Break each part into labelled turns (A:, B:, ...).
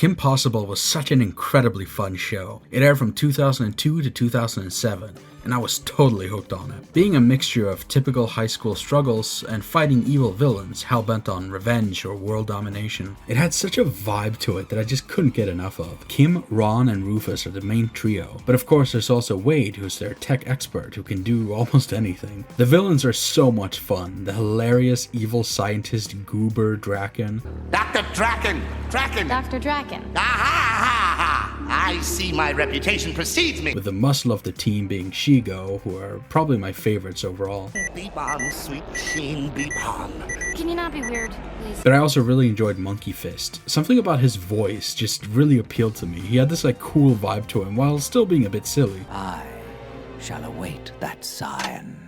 A: Kim Possible was such an incredibly fun show. It aired from 2002 to 2007, and I was totally hooked on it. Being a mixture of typical high school struggles and fighting evil villains hell-bent on revenge or world domination, it had such a vibe to it that I just couldn't get enough of. Kim, Ron, and Rufus are the main trio, but of course there's also Wade, who's their tech expert who can do almost anything. The villains are so much fun. The hilarious evil scientist Goober Draken.
B: Dr. Draken! Draken!
C: Dr. Draken.
B: Aha! Ha, ha. I see my reputation precedes me.
A: With the muscle of the team being Shigo, who are probably my favorites overall.
B: Beep on, sweet machine, beep on.
C: Can you not be weird, please?
A: But I also really enjoyed Monkey Fist. Something about his voice just really appealed to me. He had this cool vibe to him while still being a bit silly.
D: I shall await that sign.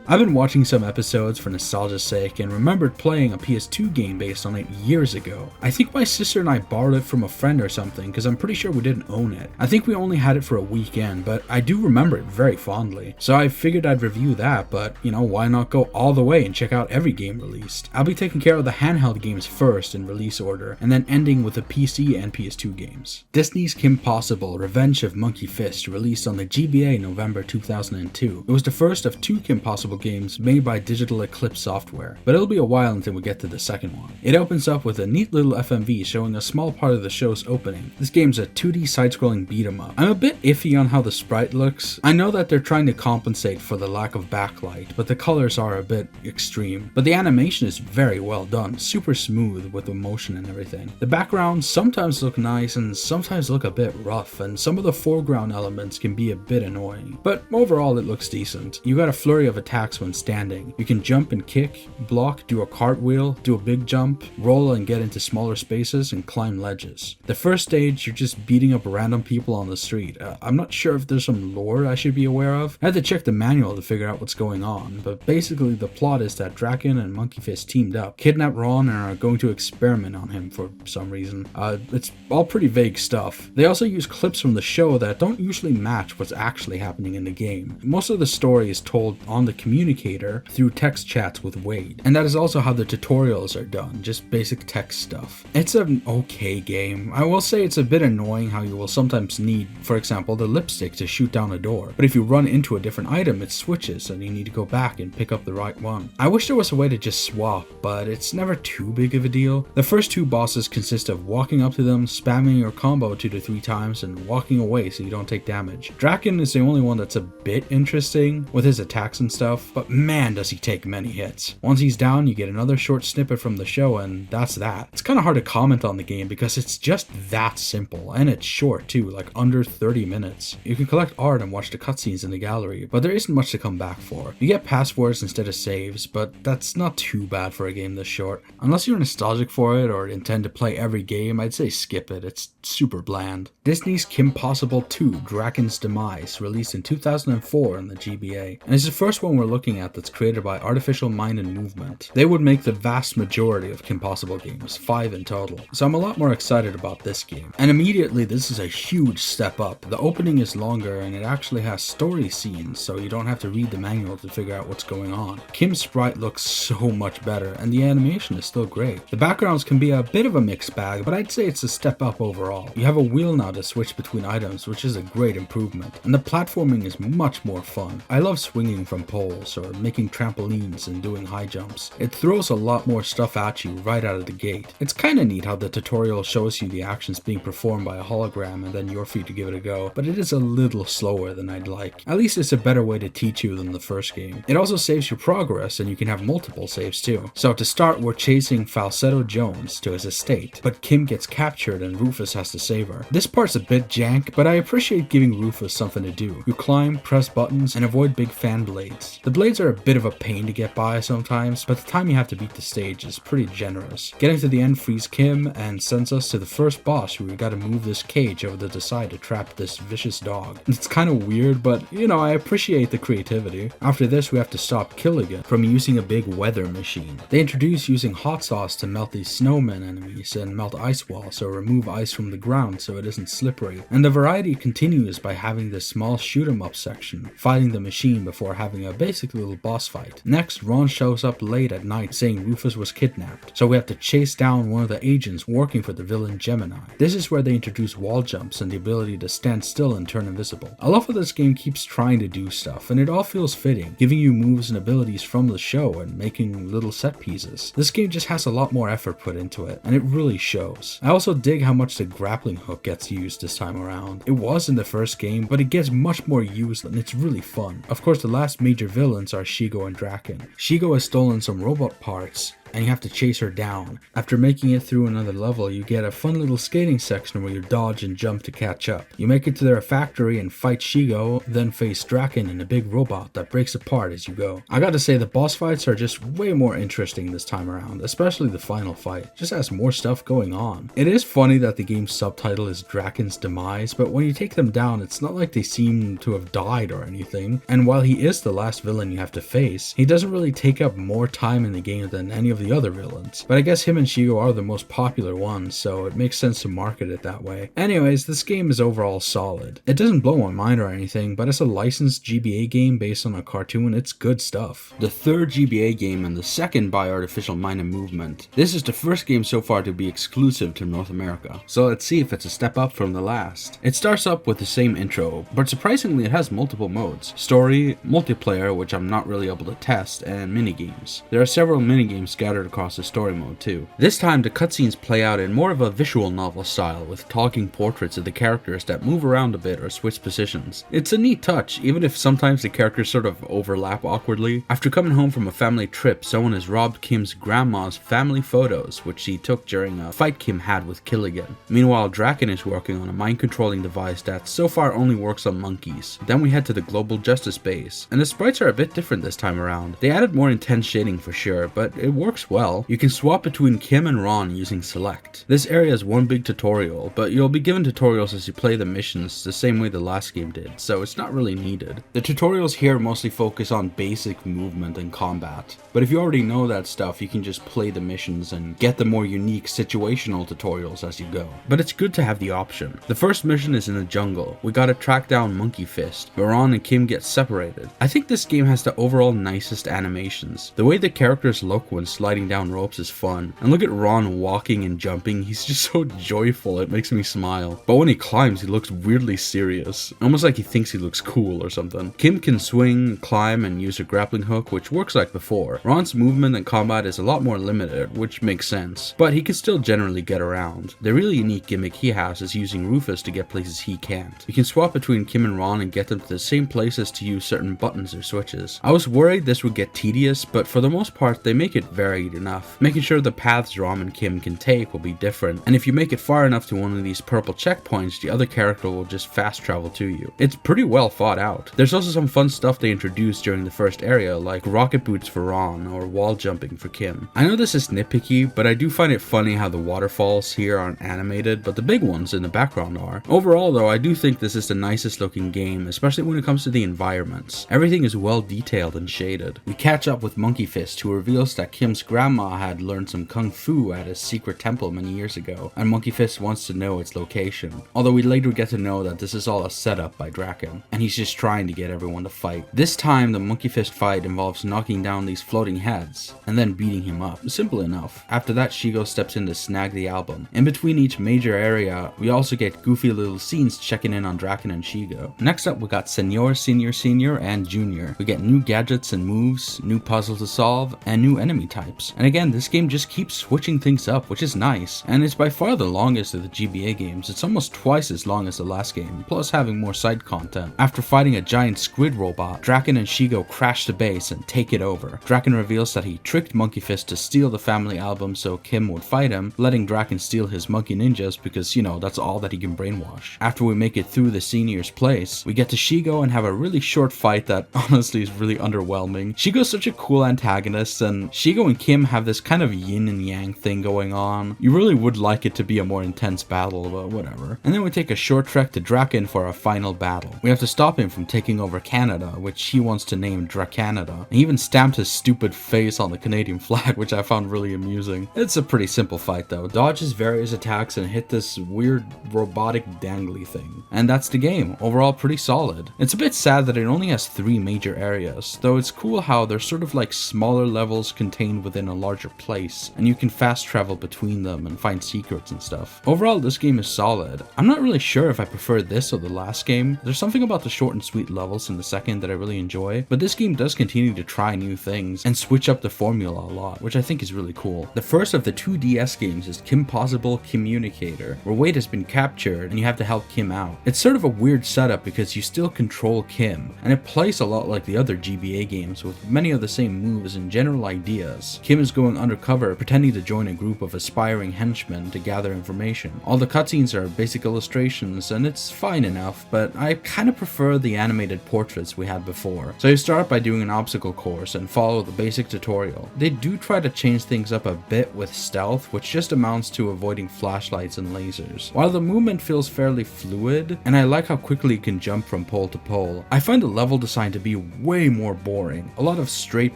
A: I've been watching some episodes for nostalgia's sake and remembered playing a PS2 game based on it years ago. I think my sister and I borrowed it from a friend or something because I'm pretty sure we didn't own it. I think we only had it for a weekend, but I do remember it very fondly. So I figured I'd review that, but why not go all the way and check out every game released? I'll be taking care of the handheld games first in release order, and then ending with the PC and PS2 games. Disney's Kim Possible, Revenge of Monkey Fist, released on the GBA November 2002. It was the first of two Kim Possible games made by digital Eclipse software, but it'll be a while until we get to the second one. It opens up with a neat little FMV showing a small part of the show's opening. This game's a 2D side-scrolling beat-em-up. I'm a bit iffy on how the sprite looks. I know that they're trying to compensate for the lack of backlight, but the colors are a bit extreme. But the animation is very well done, super smooth with the motion and everything. The backgrounds sometimes look nice and sometimes look a bit rough, and some of the foreground elements can be a bit annoying. But overall it looks decent. You got a flurry of attacks when standing. You can jump and kick, block, do a cartwheel, do a big jump, roll and get into smaller spaces, and climb ledges. The first stage, you're just beating up random people on the street. I'm not sure if there's some lore I should be aware of. I had to check the manual to figure out what's going on, but basically the plot is that Draken and Monkey Fist teamed up, kidnapped Ron, and are going to experiment on him for some reason. It's all pretty vague stuff. They also use clips from the show that don't usually match what's actually happening in the game. Most of the story is told on the Communicator through text chats with Wade, and that is also how the tutorials are done, just basic text stuff. It's an okay game. I will say it's a bit annoying how you will sometimes need, for example, the lipstick to shoot down a door, but if you run into a different item it switches and you need to go back and pick up the right one. I wish there was a way to just swap, but it's never too big of a deal. The first two bosses consist of walking up to them, spamming your combo 2 to 3 times, and walking away so you don't take damage. Draken is the only one that's a bit interesting with his attacks and stuff, but man does he take many hits. Once he's down, you get another short snippet from the show, and that's that. It's kind of hard to comment on the game because it's just that simple, and it's short too, like under 30 minutes. You can collect art and watch the cutscenes in the gallery, but there isn't much to come back for. You get passwords instead of saves, but that's not too bad for a game this short. Unless you're nostalgic for it or intend to play every game, I'd say skip it. It's super bland. Disney's Kim Possible 2, Draken's Demise, released in 2004 on the GBA, and it's the first one we're looking at that's created by Artificial Mind and Movement. They would make the vast majority of Kim Possible games, 5 in total, so I'm a lot more excited about this game. And immediately this is a huge step up. The opening is longer and it actually has story scenes, so you don't have to read the manual to figure out what's going on. Kim's sprite looks so much better and the animation is still great. The backgrounds can be a bit of a mixed bag, but I'd say it's a step up overall. You have a wheel now to switch between items, which is a great improvement, and the platforming is much more fun. I love swinging from poles or making trampolines and doing high jumps. It throws a lot more stuff at you right out of the gate. It's kinda neat how the tutorial shows you the actions being performed by a hologram and then you're free to give it a go, but it is a little slower than I'd like. At least it's a better way to teach you than the first game. It also saves your progress and you can have multiple saves too. So to start, we're chasing Falsetto Jones to his estate, but Kim gets captured and Rufus has to save her. This part's a bit jank, but I appreciate giving Rufus something to do. You climb, press buttons, and avoid big fan blades. The blades are a bit of a pain to get by sometimes, but the time you have to beat the stage is pretty generous. Getting to the end frees Kim and sends us to the first boss where we gotta move this cage over to the side to trap this vicious dog. It's kinda weird, but I appreciate the creativity. After this we have to stop Killigan from using a big weather machine. They introduce using hot sauce to melt these snowman enemies and melt ice walls or remove ice from the ground so it isn't slippery. And the variety continues by having this small shoot 'em up section, fighting the machine before having a basic basic little boss fight. Next, Ron shows up late at night saying Rufus was kidnapped, so we have to chase down one of the agents working for the villain Gemini. This is where they introduce wall jumps and the ability to stand still and turn invisible. I love how this game keeps trying to do stuff, and it all feels fitting, giving you moves and abilities from the show and making little set pieces. This game just has a lot more effort put into it, and it really shows. I also dig how much the grappling hook gets used this time around. It was in the first game, but it gets much more used and it's really fun. Of course, the last major villains are Shigo and Draken. Shigo has stolen some robot parts, and you have to chase her down. After making it through another level, you get a fun little skating section where you dodge and jump to catch up. You make it to their factory and fight Shigo, then face Draken and a big robot that breaks apart as you go. I gotta say, the boss fights are just way more interesting this time around, especially the final fight. Just has more stuff going on. It is funny that the game's subtitle is Draken's Demise, but when you take them down, it's not like they seem to have died or anything. And while he is the last villain you have to face, he doesn't really take up more time in the game than any of the other villains. But I guess him and Shigo are the most popular ones, so it makes sense to market it that way. Anyways, this game is overall solid. It doesn't blow my mind or anything, but as a licensed GBA game based on a cartoon, it's good stuff. The third GBA game and the second by Artificial Mind and Movement. This is the first game so far to be exclusive to North America, so let's see if it's a step up from the last. It starts up with the same intro, but surprisingly it has multiple modes. Story, multiplayer, which I'm not really able to test, and minigames. There are several minigames scattered across the story mode too. This time the cutscenes play out in more of a visual novel style with talking portraits of the characters that move around a bit or switch positions. It's a neat touch, even if sometimes the characters sort of overlap awkwardly. After coming home from a family trip, someone has robbed Kim's grandma's family photos, which she took during a fight Kim had with Killigan. Meanwhile, Draken is working on a mind-controlling device that so far only works on monkeys. Then we head to the Global Justice Base, and the sprites are a bit different this time around. They added more intense shading for sure, but it works well. You can swap between Kim and Ron using select. This area is one big tutorial, but you'll be given tutorials as you play the missions the same way the last game did, so it's not really needed. The tutorials here mostly focus on basic movement and combat, but if you already know that stuff, you can just play the missions and get the more unique situational tutorials as you go. But it's good to have the option. The first mission is in the jungle. We gotta track down Monkey Fist, where Ron and Kim get separated. I think this game has the overall nicest animations. The way the characters look when sliding down ropes is fun, and look at Ron walking and jumping, he's just so joyful, it makes me smile. But when he climbs, he looks weirdly serious, almost like he thinks he looks cool or something. Kim can swing, climb, and use a grappling hook, which works like before. Ron's movement and combat is a lot more limited, which makes sense, but he can still generally get around. The really unique gimmick he has is using Rufus to get places he can't. You can swap between Kim and Ron and get them to the same places to use certain buttons or switches. I was worried this would get tedious, but for the most part they make it varied enough, making sure the paths Ron and Kim can take will be different, and if you make it far enough to one of these purple checkpoints, the other character will just fast travel to you. It's pretty well thought out. There's also some fun stuff they introduced during the first area, like rocket boots for Ron or wall jumping for Kim. I know this is nitpicky, but I do find it funny how the waterfalls here aren't animated, but the big ones in the background are. Overall though, I do think this is the nicest looking game, especially when it comes to the environments. Everything is well detailed and shaded. We catch up with Monkey Fist, who reveals that Kim's grandma had learned some kung fu at a secret temple many years ago, and Monkey Fist wants to know its location. Although we later get to know that this is all a setup by Draken, and he's just trying to get everyone to fight. This time the Monkey Fist fight involves knocking down these floating heads, and then beating him up. Simple enough. After that, Shigo steps in to snag the album. In between each major area, we also get goofy little scenes checking in on Draken and Shigo. Next up, we got Senior, Senior, Senior, and Junior. We get new gadgets and moves, new puzzles to solve, and new enemy types. And again, this game just keeps switching things up, which is nice, and it's by far the longest of the GBA games. It's almost twice as long as the last game, plus having more side content. After fighting a giant squid robot, Draken and Shigo crash the base and take it over. Draken reveals that he tricked Monkey Fist to steal the family album so Kim would fight him, letting Draken steal his monkey ninjas because, you know, that's all that he can brainwash. After we make it through the senior's place, we get to Shigo and have a really short fight that honestly is really underwhelming. Shigo's such a cool antagonist, and Shigo and Kim have this kind of yin and yang thing going on. You really would like it to be a more intense battle, but whatever. And then we take a short trek to Draken for our final battle. We have to stop him from taking over Canada, which he wants to name Dracanada. He even stamped his stupid face on the Canadian flag, which I found really amusing. It's a pretty simple fight though. Dodge his various attacks and hit this weird robotic dangly thing. And that's the game. Overall pretty solid. It's a bit sad that it only has 3 major areas, though it's cool how they're sort of like smaller levels contained within a larger place, and you can fast travel between them and find secrets and stuff. Overall, this game is solid. I'm not really sure if I prefer this or the last game. There's something about the short and sweet levels in the second that I really enjoy, but this game does continue to try new things and switch up the formula a lot, which I think is really cool. The first of the 2 DS games is Possible Communicator, where Wade has been captured and you have to help Kim out. It's sort of a weird setup because you still control Kim, and it plays a lot like the other GBA games with many of the same moves and general ideas. Kim is going undercover, pretending to join a group of aspiring henchmen to gather information. All the cutscenes are basic illustrations and it's fine enough, but I kind of prefer the animated portraits we had before. So you start by doing an obstacle course and follow the basic tutorial. They do try to change things up a bit with stealth, which just amounts to avoiding flashlights and lasers. While the movement feels fairly fluid, and I like how quickly you can jump from pole to pole, I find the level design to be way more boring. A lot of straight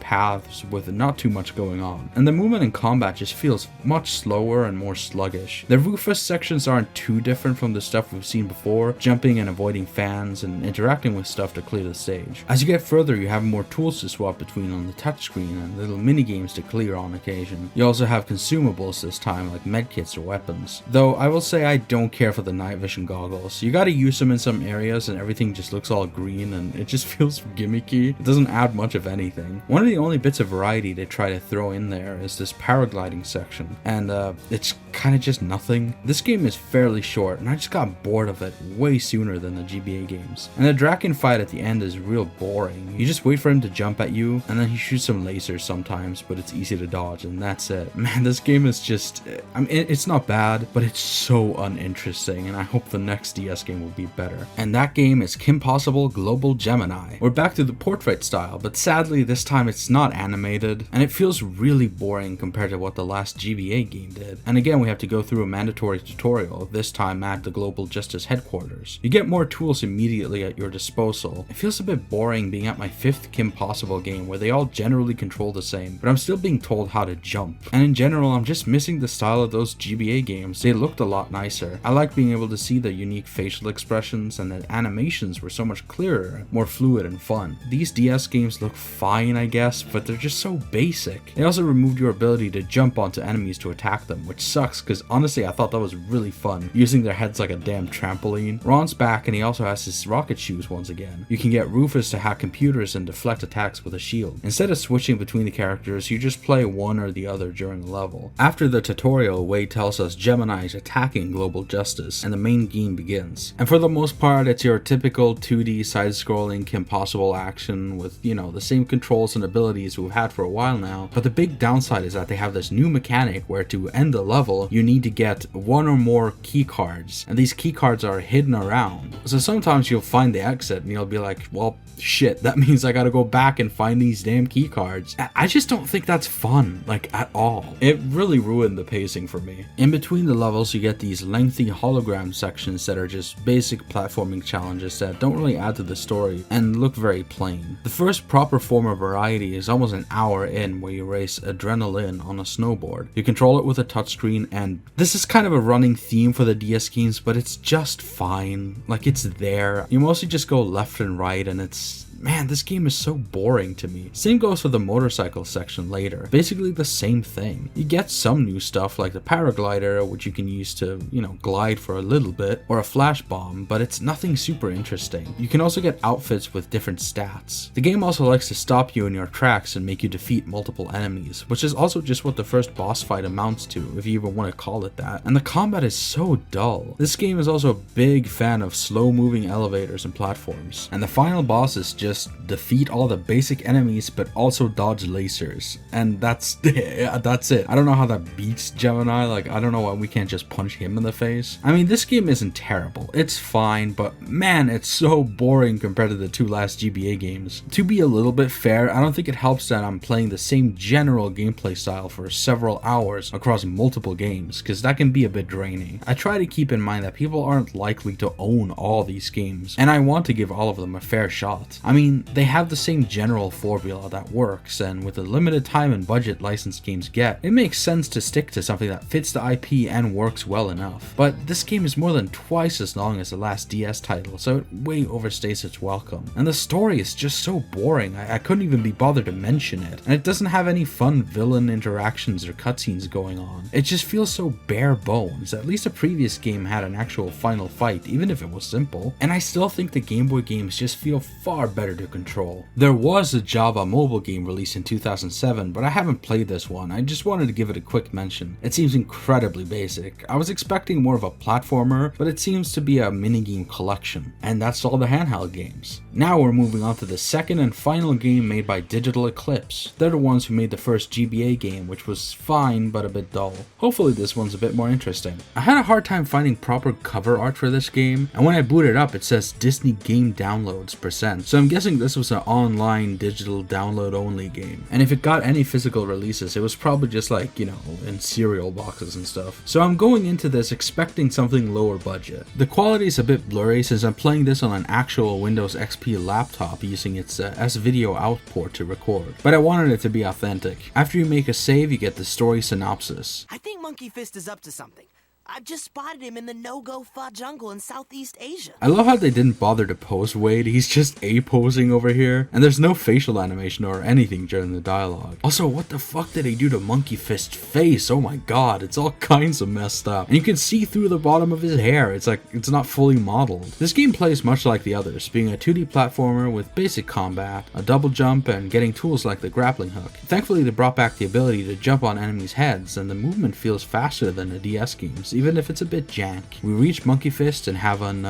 A: paths with not too much going on, and the movement in combat just feels much slower and more sluggish. The Rufus sections aren't too different from the stuff we've seen before, jumping and avoiding fans and interacting with stuff to clear the stage. As you get further, you have more tools to swap between on the touchscreen and little mini games to clear on occasion. You also have consumables this time, like medkits or weapons. Though I will say I don't care for the night vision goggles. You gotta use them in some areas and everything just looks all green and it just feels gimmicky. It doesn't add much of anything. One of the only bits of variety they try to throw in there is this paragliding section, and it's kind of just nothing. This game is fairly short and I just got bored of it way sooner than the GBA games. And the Draken fight at the end is real boring. You just wait for him to jump at you and then he shoots some lasers sometimes, but it's easy to dodge and that's it. Man, this game is just, I mean, it's not bad, but it's so uninteresting, and I hope the next DS game will be better. And that game is Possible Global Gemini. We're back to the portrait style, but sadly this time it's not animated, and it feels really boring compared to what the last GBA game did. And again, we have to go through a mandatory tutorial, this time at the Global Justice headquarters. You get more tools immediately at your disposal. It feels a bit boring being at my 5th Possible game where they all generally control the same, but I'm still being told how to jump. And in general, I'm just missing the style of those GBA games. They looked a lot nicer. I like being able to see the unique facial expressions, and the animations were so much clearer, more fluid and fun. These DS games look fine, I guess, but they're just so basic. They also removed your ability to jump onto enemies to attack them, which sucks because honestly I thought that was really fun, using their heads like a damn trampoline. Ron's back and he also has his rocket shoes once again. You can get Rufus to hack computers and deflect attacks with a shield. Instead of switching between the characters, you just play one or the other during a level. After the tutorial, Wade tells us Gemini is attacking Global Justice and the main game begins. And for the most part, it's your typical 2D side-scrolling Possible action with, you know, the same controls and abilities we've had for a while now. But the big downside is that they have this new mechanic where to end the level, you need to get one or more key cards, and these key cards are hidden around. So sometimes you'll find the exit and you'll be like, well, shit, that means I gotta go back and find these damn key cards. I just don't think that's fun, like, at all. It really ruined the pacing for me. In between the levels, you get these lengthy hologram sections that are just basic platforming challenges that don't really add to the story and look very plain. The first proper form of variety is almost an hour in, where you race Adrenaline on a snowboard. You control it with a touchscreen, and this is kind of a running theme for the DS games, but it's just fine. Like, it's there. You mostly just go left and right, and man, this game is so boring to me. Same goes for the motorcycle section later. Basically the same thing. You get some new stuff like the paraglider, which you can use to, you know, glide for a little bit, or a flash bomb, but it's nothing super interesting. You can also get outfits with different stats. The game also likes to stop you in your tracks and make you defeat multiple enemies, which is also just what the first boss fight amounts to, if you even want to call it that. And the combat is so dull. This game is also a big fan of slow moving elevators and platforms. And the final boss is just just defeat all the basic enemies but also dodge lasers, and that's it. I don't know how that beats Gemini. Like, I don't know why we can't just punch him in the face. I mean, this game isn't terrible, it's fine, but man, it's so boring compared to the two last GBA games. To be a little bit fair, I don't think it helps that I'm playing the same general gameplay style for several hours across multiple games, because that can be a bit draining. I try to keep in mind that people aren't likely to own all these games, and I want to give all of them a fair shot. I mean, they have the same general formula that works, and with the limited time and budget licensed games get, it makes sense to stick to something that fits the IP and works well enough. But this game is more than twice as long as the last DS title, so it way overstays its welcome. And the story is just so boring, I couldn't even be bothered to mention it. And it doesn't have any fun villain interactions or cutscenes going on. It just feels so bare bones. At least a previous game had an actual final fight, even if it was simple. And I still think the Game Boy games just feel far better to control. There was a Java mobile game released in 2007, but I haven't played this one. I just wanted to give it a quick mention. It seems incredibly basic. I was expecting more of a platformer, but it seems to be a minigame collection. And that's all the handheld games. Now we're moving on to the second and final game made by Digital Eclipse. They're the ones who made the first GBA game, which was fine but a bit dull. Hopefully this one's a bit more interesting. I had a hard time finding proper cover art for this game, and when I boot it up it says Disney Game Downloads %, so I'm guessing this was an online digital download only game. And if it got any physical releases, it was probably just like, you know, in cereal boxes and stuff. So I'm going into this expecting something lower budget. The quality is a bit blurry since I'm playing this on an actual Windows XP laptop using its S-Video out port to record, but I wanted it to be authentic. After you make a save, you get the story synopsis.
E: I think Monkey Fist is up to something. I've just spotted him in the no-go pho jungle in Southeast Asia.
A: I love how they didn't bother to pose Wade, he's just A-posing over here, and there's no facial animation or anything during the dialogue. Also, what the fuck did they do to Monkey Fist's face? Oh my god, it's all kinds of messed up. And you can see through the bottom of his hair, it's like it's not fully modeled. This game plays much like the others, being a 2D platformer with basic combat, a double jump, and getting tools like the grappling hook. Thankfully, they brought back the ability to jump on enemies' heads, and the movement feels faster than the DS games, even if it's a bit jank. We reach Monkey Fist and have an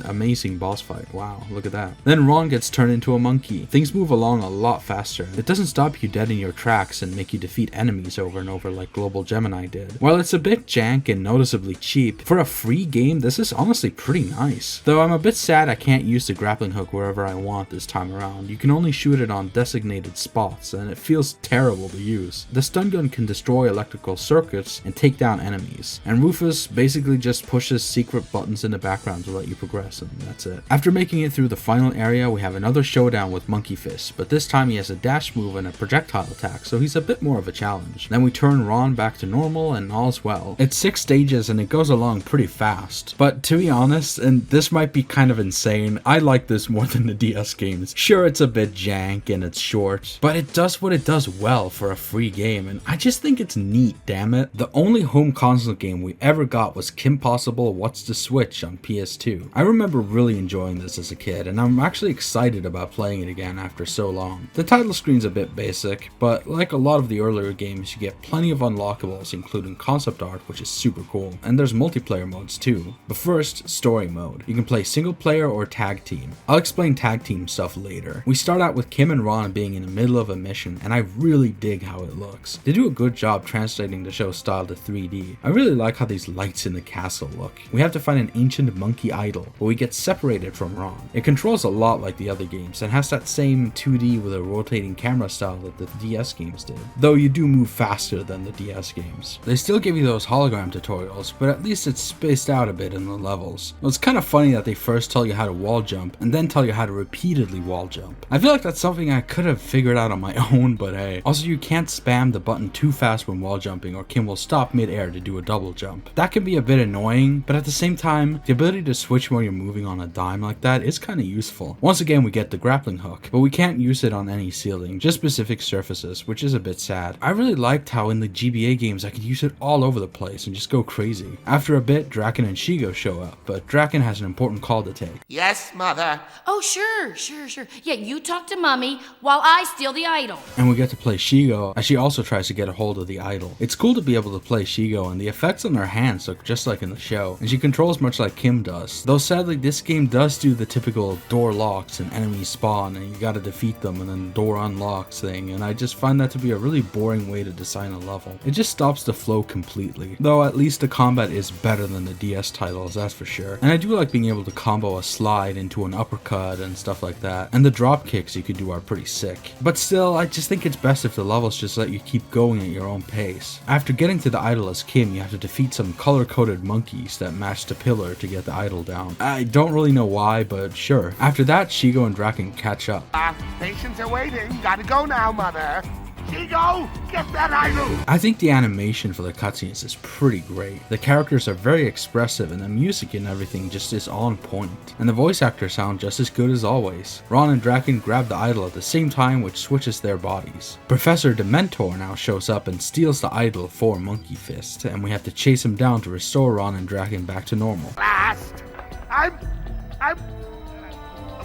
A: amazing boss fight. Wow, look at that. Then Ron gets turned into a monkey. Things move along a lot faster. It doesn't stop you dead in your tracks and make you defeat enemies over and over like Global Gemini did. While it's a bit jank and noticeably cheap, for a free game, this is honestly pretty nice. Though I'm a bit sad I can't use the grappling hook wherever I want this time around. You can only shoot it on designated spots, and it feels terrible to use. The stun gun can destroy electrical circuits and take down enemies, and Rufus basically just pushes secret buttons in the background to let you progress, and that's it. After making it through the final area, we have another showdown with Monkey Fist, but this time he has a dash move and a projectile attack, so he's a bit more of a challenge. Then we turn Ron back to normal and all's well. It's 6 stages and it goes along pretty fast, but to be honest, and this might be kind of insane, I like this more than the DS games. Sure, it's a bit jank and it's short, but it does what it does well for a free game, and I just think it's neat, damn it. The only home console game we ever got was Kim Possible What's the Switch on PS2. I remember really enjoying this as a kid, and I'm actually excited about playing it again after so long. The title screen's a bit basic, but like a lot of the earlier games, you get plenty of unlockables, including concept art, which is super cool, and there's multiplayer modes too. But first, story mode. You can play single player or tag team. I'll explain tag team stuff later. We start out with Kim and Ron being in the middle of a mission, and I really dig how it looks. They do a good job translating the show's style to 3D. I really like how these lights in the castle look. We have to find an ancient monkey idol, but we get separated from Ron. It controls a lot like the other games and has that same 2D with a rotating camera style that the DS games did, though you do move faster than the DS games. They still give you those hologram tutorials, but at least it's spaced out a bit in the levels. Well, it's kind of funny that they first tell you how to wall jump and then tell you how to repeatedly wall jump. I feel like that's something I could have figured out on my own, but hey. Also, you can't spam the button too fast when wall jumping or Kim will stop mid-air to do a double jump. That can be a bit annoying, but at the same time, the ability to switch while you're moving on a dime like that is kind of useful. Once again, we get the grappling hook, but we can't use it on any ceiling, just specific surfaces, which is a bit sad. I really liked how in the GBA games I could use it all over the place and just go crazy. After a bit, Draken and Shigo show up, but Draken has an important call to take.
B: Yes, Mother.
F: Oh, sure. Yeah, you talk to Mommy while I steal the idol.
A: And we get to play Shigo as she also tries to get a hold of the idol. It's cool to be able to play Shigo, and the effects on her hands look just like in the show, and she controls much like Kim does. Though sadly, this game does do the typical door locks and enemies spawn and you gotta defeat them and then the door unlocks thing, and I just find that to be a really boring way to design a level. It just stops the flow completely. Though at least the combat is better than the DS titles, that's for sure. And I do like being able to combo a slide into an uppercut and stuff like that, and the drop kicks you could do are pretty sick. But still, I just think it's best if the levels just let you keep going at your own pace. After getting to the idol as Kim, you have to defeat some color-coded monkeys that match the pillar to get the idol down. I don't really know why, but sure. After that, Shigo and Draken catch up.
B: Patients are waiting. Gotta go now, Mother. Shigo, get that idol!
A: I think the animation for the cutscenes is pretty great. The characters are very expressive and the music and everything just is on point. And the voice actors sound just as good as always. Ron and Draken grab the idol at the same time, which switches their bodies. Professor Dementor now shows up and steals the idol for Monkey Fist, and we have to chase him down to restore Ron and Draken back to normal.
B: Last! I'm...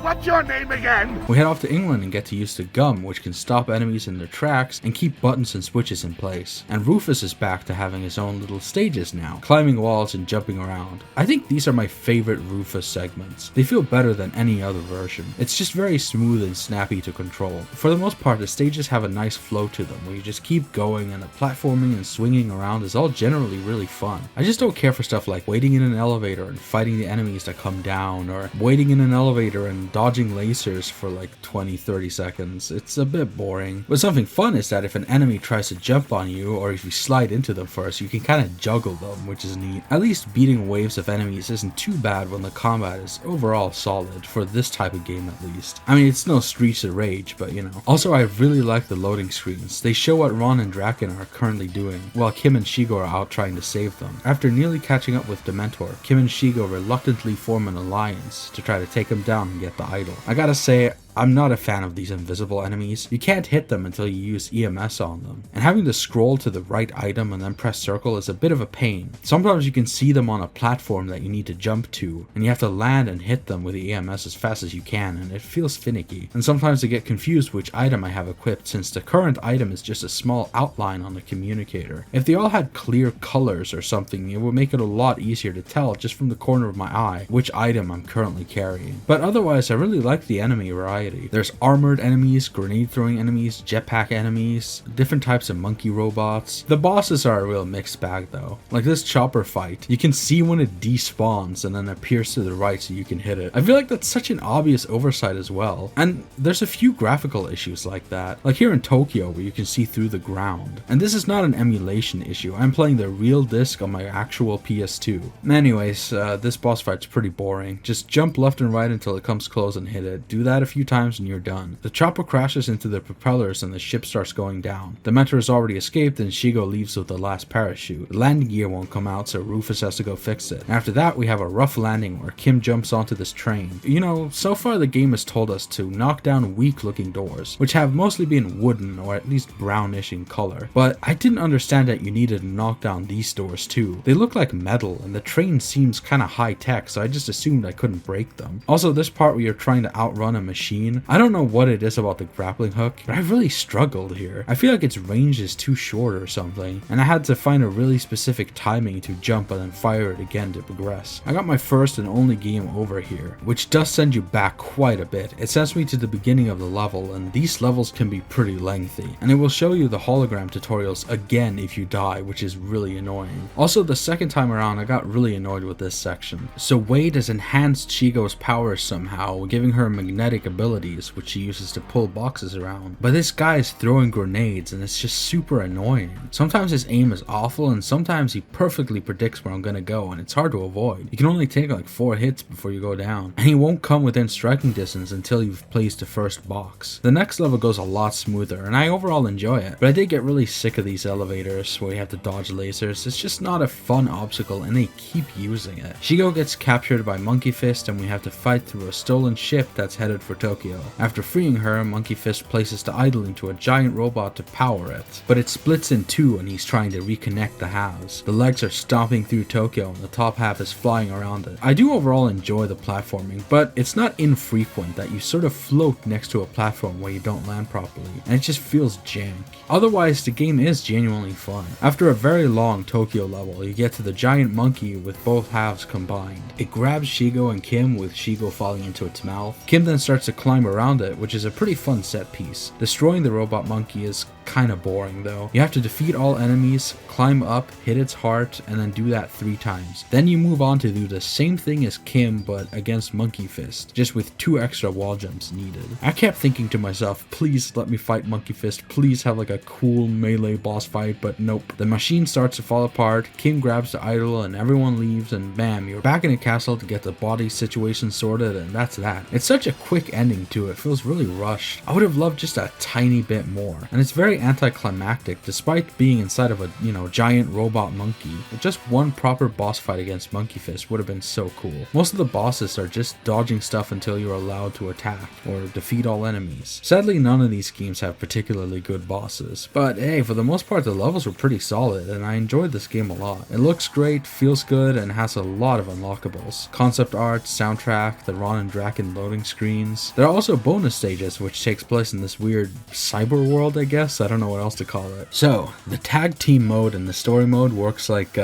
B: What's your name again?
A: We head off to England and get to use the gum, which can stop enemies in their tracks and keep buttons and switches in place. And Rufus is back to having his own little stages now, climbing walls and jumping around. I think these are my favorite Rufus segments. They feel better than any other version. It's just very smooth and snappy to control. For the most part, the stages have a nice flow to them, where you just keep going and the platforming and swinging around is all generally really fun. I just don't care for stuff like waiting in an elevator and fighting the enemies that come down, or waiting in an elevator and dodging lasers for like 20-30 seconds. It's a bit boring. But something fun is that if an enemy tries to jump on you, or if you slide into them first, you can kind of juggle them, which is neat. At least beating waves of enemies isn't too bad when the combat is overall solid, for this type of game at least. I mean, it's no Streets of Rage, but you know. Also, I really like the loading screens. They show what Ron and Draken are currently doing, while Kim and Shigo are out trying to save them. After nearly catching up with Dementor, Kim and Shigo reluctantly form an alliance to try to take him down and get the idol. I gotta say, I'm not a fan of these invisible enemies. You can't hit them until you use EMS on them, and having to scroll to the right item and then press circle is a bit of a pain. Sometimes you can see them on a platform that you need to jump to, and you have to land and hit them with the EMS as fast as you can, and it feels finicky. And sometimes I get confused which item I have equipped, since the current item is just a small outline on the communicator. If they all had clear colors or something, it would make it a lot easier to tell just from the corner of my eye which item I'm currently carrying. But otherwise, I really like the enemy variety. There's armored enemies, grenade throwing enemies, jetpack enemies, different types of monkey robots. The bosses are a real mixed bag though. Like this chopper fight, you can see when it despawns and then appears to the right so you can hit it. I feel like that's such an obvious oversight as well. And there's a few graphical issues like that. Like here in Tokyo where you can see through the ground. And this is not an emulation issue. I'm playing the real disc on my actual PS2. Anyways, this boss fight's pretty boring. Just jump left and right until it comes close and hit it. Do that a few times and you're done. The chopper crashes into the propellers and the ship starts going down. The mentor has already escaped and Shigo leaves with the last parachute. The landing gear won't come out, so Rufus has to go fix it. And after that, we have a rough landing where Kim jumps onto this train. You know, so far the game has told us to knock down weak looking doors, which have mostly been wooden or at least brownish in color. But I didn't understand that you needed to knock down these doors too. They look like metal and the train seems kinda high tech, so I just assumed I couldn't break them. Also, this part where you're trying to outrun a machine, I don't know what it is about the grappling hook, but I really struggled here. I feel like its range is too short or something, and I had to find a really specific timing to jump and then fire it again to progress. I got my first and only game over here, which does send you back quite a bit. It sends me to the beginning of the level, and these levels can be pretty lengthy, and it will show you the hologram tutorials again if you die, which is really annoying. Also, the second time around, I got really annoyed with this section. So Wade has enhanced Shigo's powers somehow, giving her magnetic abilities, which she uses to pull boxes around. But this guy is throwing grenades and it's just super annoying. Sometimes his aim is awful and sometimes he perfectly predicts where I'm gonna go and it's hard to avoid. You can only take like 4 hits before you go down, and he won't come within striking distance until you've placed the first box. The next level goes a lot smoother and I overall enjoy it, but I did get really sick of these elevators where you have to dodge lasers. It's just not a fun obstacle and they keep using it. Shigo gets captured by Monkey Fist and we have to fight through a stolen ship that's headed for Tokyo. Tokyo. After freeing her, Monkey Fist places the idol into a giant robot to power it, but it splits in two and he's trying to reconnect the halves. The legs are stomping through Tokyo and the top half is flying around it. I do overall enjoy the platforming, but it's not infrequent that you sort of float next to a platform where you don't land properly, and it just feels jank. Otherwise, the game is genuinely fun. After a very long Tokyo level, you get to the giant monkey with both halves combined. It grabs Shigo and Kim, with Shigo falling into its mouth. Kim then starts to climb around it, which is a pretty fun set piece. Destroying the robot monkey is kinda boring though. You have to defeat all enemies, climb up, hit its heart, and then do that 3 times. Then you move on to do the same thing as Kim, but against Monkey Fist, just with 2 extra wall jumps needed. I kept thinking to myself, please let me fight Monkey Fist, please have like a cool melee boss fight, but nope. The machine starts to fall apart, Kim grabs the idol and everyone leaves, and bam, you're back in a castle to get the body situation sorted, and that's that. It's such a quick ending too, it feels really rushed. I would have loved just a tiny bit more, and it's very anticlimactic despite being inside of a, giant robot monkey. Just one proper boss fight against Monkey Fist would have been so cool. Most of the bosses are just dodging stuff until you're allowed to attack or defeat all enemies. Sadly, none of these games have particularly good bosses, but hey, for the most part the levels were pretty solid and I enjoyed this game a lot. It looks great, feels good, and has a lot of unlockables. Concept art, soundtrack, the Ron and Draken loading screens. There are also bonus stages which takes place in this weird cyber world, I guess. I don't know what else to call it. So, the tag team mode and the story mode works like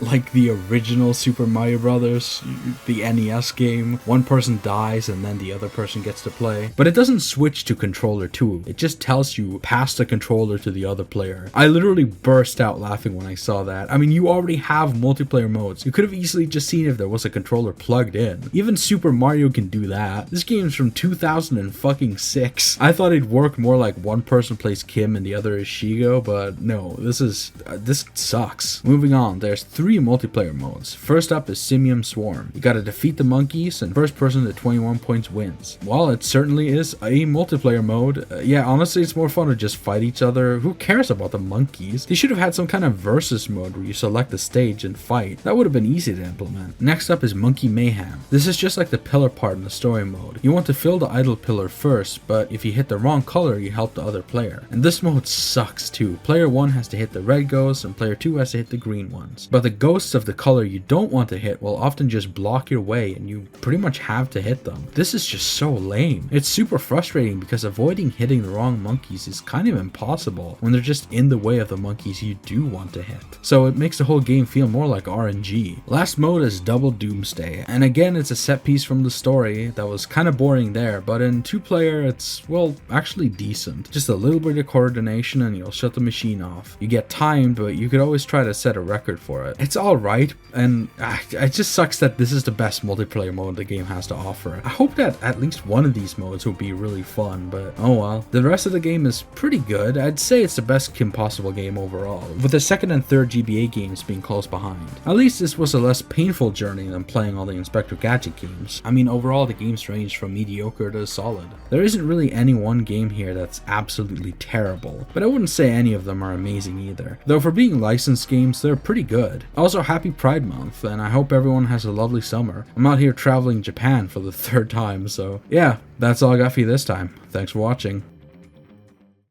A: like the original Super Mario Brothers, the NES game. One person dies and then the other person gets to play. But it doesn't switch to controller 2. It just tells you pass the controller to the other player. I literally burst out laughing when I saw that. I mean, you already have multiplayer modes. You could have easily just seen if there was a controller plugged in. Even Super Mario can do that. This game's from 2006. I thought it'd work more like one person plays Kim and the other is Shigo, but no, this sucks. Moving on, there's 3 multiplayer modes. First up is Simium Swarm. You gotta defeat the monkeys, and first person to 21 points wins. While it certainly is a multiplayer mode, yeah, honestly it's more fun to just fight each other. Who cares about the monkeys? They should have had some kind of versus mode where you select a stage and fight. That would have been easy to implement. Next up is Monkey Mayhem. This is just like the pillar part in the story mode. You want to fill the idle pillar first, but if you hit the wrong color, you help the other player. And this mode sucks too. Player 1 has to hit the red ghosts and player 2 has to hit the green ones. But the ghosts of the color you don't want to hit will often just block your way and you pretty much have to hit them. This is just so lame. It's super frustrating because avoiding hitting the wrong monkeys is kind of impossible when they're just in the way of the monkeys you do want to hit. So it makes the whole game feel more like RNG. Last mode is Double Doomsday, and again it's a set piece from the story that was kind of boring there, but in 2-player it's, well, actually decent. Just a little bit of coordination and you'll shut the machine off. You get timed, but you could always try to set a record for it. It's alright, and it just sucks that this is the best multiplayer mode the game has to offer. I hope that at least one of these modes will be really fun, but oh well. The rest of the game is pretty good. I'd say it's the best Kim Possible game overall, with the 2nd and 3rd GBA games being close behind. At least this was a less painful journey than playing all the Inspector Gadget games. I mean, overall the games range from mediocre to solid. There isn't really any one game here that's absolutely terrible, but I wouldn't say any of them are amazing either. Though for being licensed games, they're pretty good. Also, happy Pride Month, and I hope everyone has a lovely summer. I'm out here traveling Japan for the 3rd time, so yeah, that's all I got for you this time. Thanks for watching.